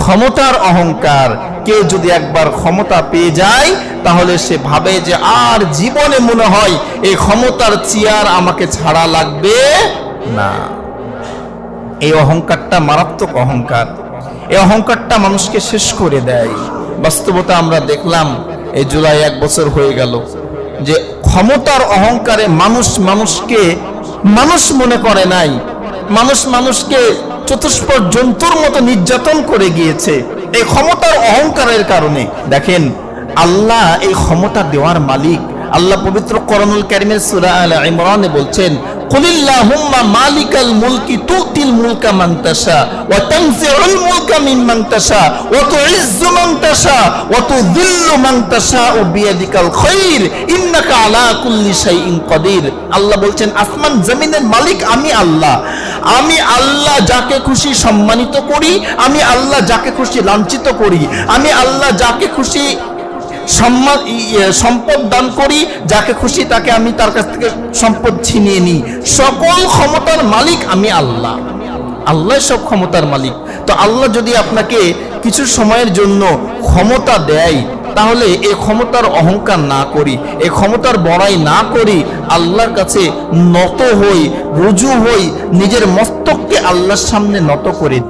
ক্ষমতার অহংকার। কেউ যদি একবার ক্ষমতা পেয়ে যায় তাহলে সে ভাবে যে আর জীবনে মনে হয় এই ক্ষমতার চেয়ার আমাকে ছাড়া লাগবে না। এই অহংকারটা মারাত্মক অহংকার। এই অহংকারটা মানুষকে শেষ করে দেয়। বাস্তবতা আমরা দেখলাম এই জুলাই 1 বছর হয়ে গেল যে ক্ষমতার অহংকারে মানুষকে মানুষ মনে করে নাই, মানুষকে চতুষ্পদ জন্তুর মতো নির্যাতন করে গিয়েছে এই ক্ষমতার অহংকারের কারণে। দেখেন, আল্লাহ এই ক্ষমতা দেওয়ার মালিক। আল্লাহ পবিত্র কোরআনুল কারীমের সূরা আলে ইমরানে বলছেন, কুলিল্লাহুম্মা মালিকাল মুলকি তুতিল মুলকা মান তাশা ওয়া তানজিউল মুলকা মিম্মান তাশা ওয়া তুইজ্জু মান তাশা ওয়া তুযিল্লু মান তাশা বিয়াদিকাল খায়র ইন্নাকা আলা কুল্লি শাইইন কাদির। আল্লাহ বলছেন, আসমান জমিনের মালিক আমি আল্লাহ। আমি আল্লাহ যাকে খুশি সম্মানিত করি, আমি আল্লাহ যাকে খুশি লাঞ্ছিত করি, আমি আল্লাহ যাকে খুশি সম্পদ দান করি, যাকে খুশি তাকে আমি তার কাছ থেকে সম্পদ ছিনিয়ে নিই। সকল ক্ষমতার মালিক আমি আল্লাহ। আল্লাহ সব ক্ষমতার মালিক। তো আল্লাহ যদি আপনাকে কিছু সময়ের জন্য ক্ষমতা দেয় তাহলে এই ক্ষমতার অহংকার না করি, এই ক্ষমতার বড়াই না করি, আল্লাহর কাছে নত হই, রুজু হই, নিজের মস্তককে আল্লাহর সামনে নত করে